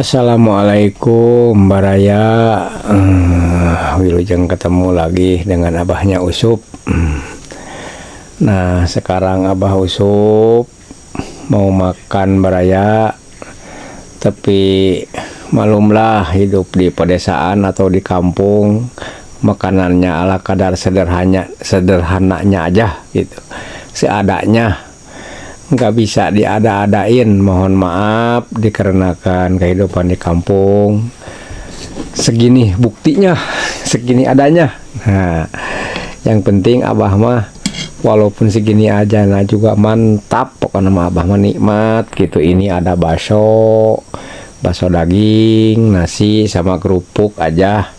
Assalamualaikum Baraya. Wilujeng ketemu lagi dengan abahnya Usup. Nah sekarang abah Usup mau makan Baraya, tapi malumlah hidup di pedesaan atau di kampung, makanannya ala kadar sederhananya aja gitu, seadanya, nggak bisa diada-adain. Mohon maaf dikarenakan kehidupan di kampung segini buktinya, segini adanya. Nah yang penting abah mah walaupun segini aja nah juga mantap, pokoknya mah abah mah nikmat gitu. Ini ada bakso daging, nasi sama kerupuk aja,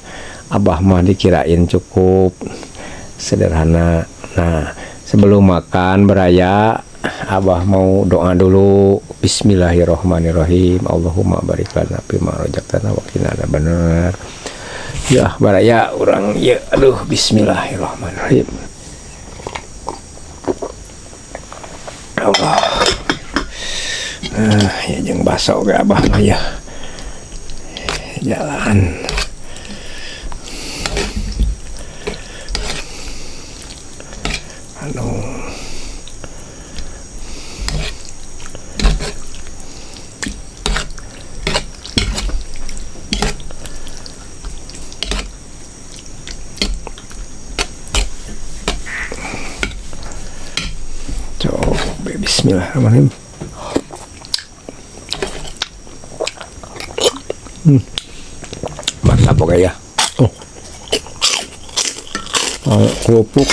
abah mah dikirain cukup sederhana. Nah sebelum makan Baraya, abah mau doa dulu. Bismillahirrohmanirrohim. Allahumma barik lana fima razaqtana wa qina adzabannar. Ya Baraya urang ya, aduh, bismillahirrohmanirrohim. Allah. Ya jeung baso ge abah mah ya. Jalan. Aduh. Coba bismillahirrahmanirrahim. Mantap pokoknya ya. Kerupuk.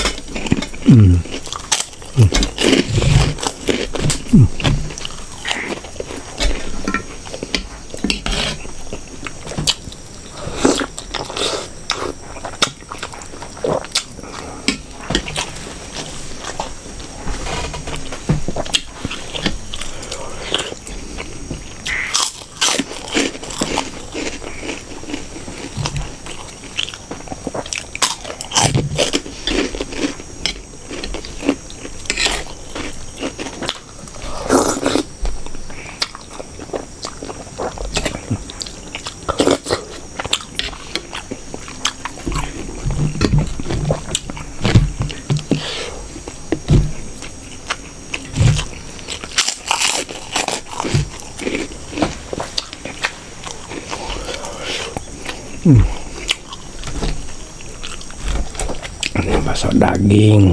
Ini bakso daging.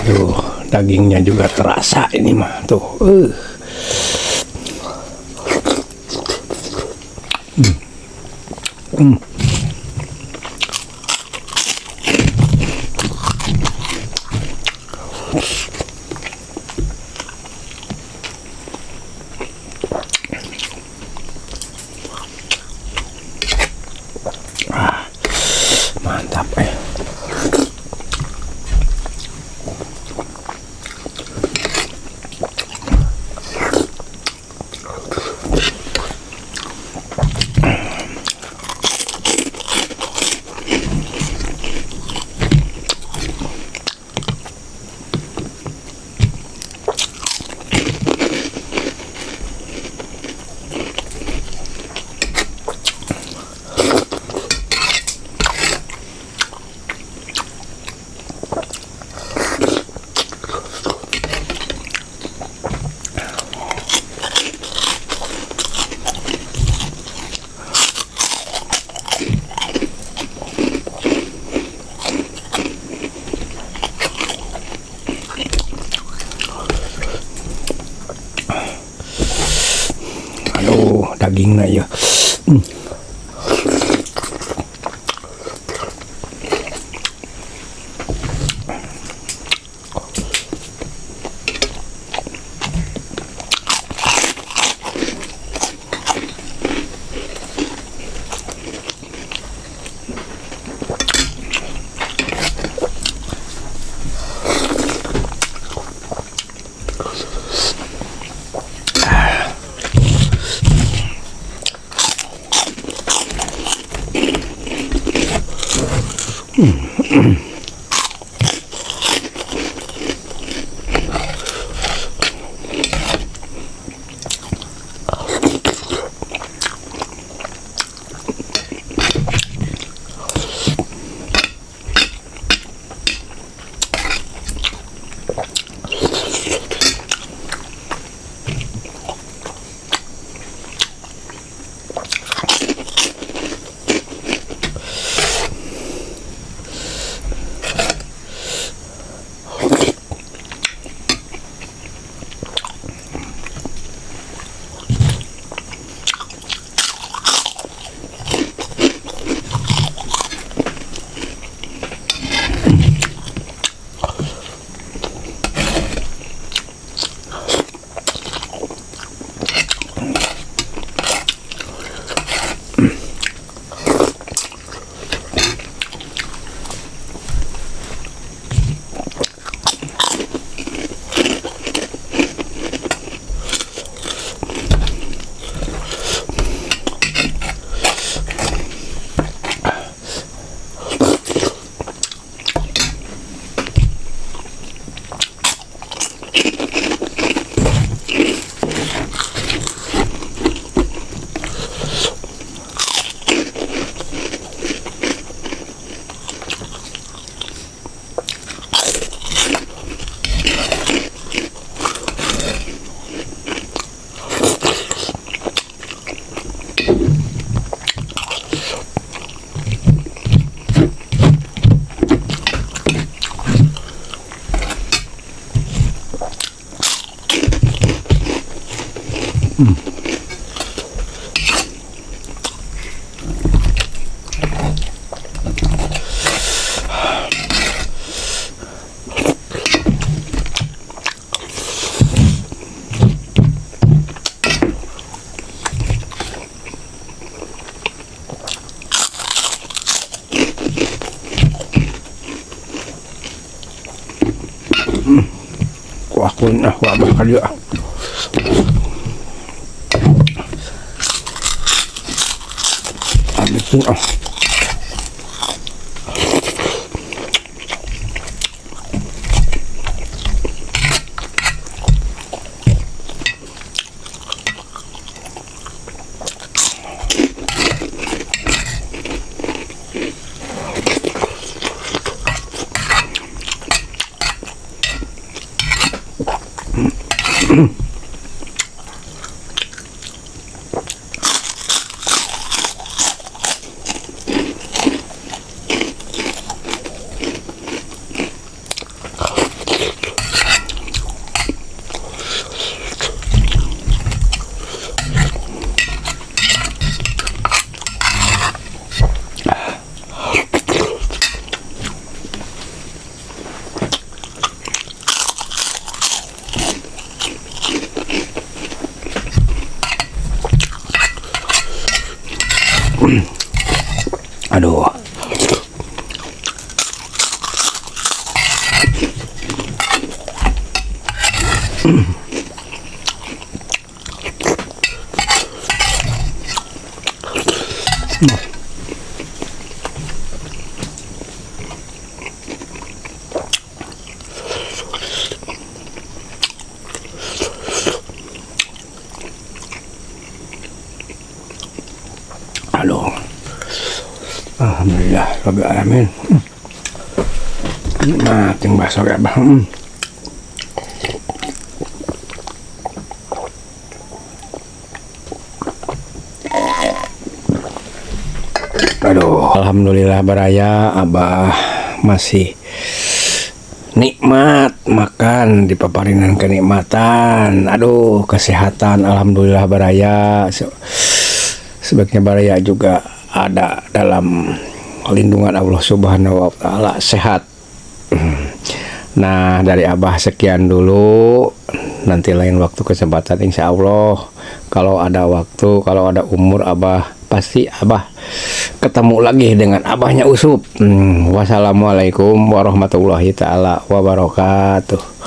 Tuh, dagingnya juga terasa ini mah tuh. Mantap . Aduh, dagingnya ya. akun aku abah kali habisin aduh. Aduh. Alhamdulillah rabbil alamin. Nikmatin bakso ya bang. Aduh, alhamdulillah baraya abah masih nikmat makan di paparinan kenikmatan. Aduh, kesehatan alhamdulillah baraya. Sebaiknya baraya juga ada dalam lindungan Allah Subhanahu wa taala, sehat. Nah, dari abah sekian dulu. Nanti lain waktu kesempatan insya Allah. Kalau ada waktu, kalau ada umur abah, pasti abah ketemu lagi dengan abahnya Usup. Wassalamualaikum warahmatullahi taala wabarakatuh.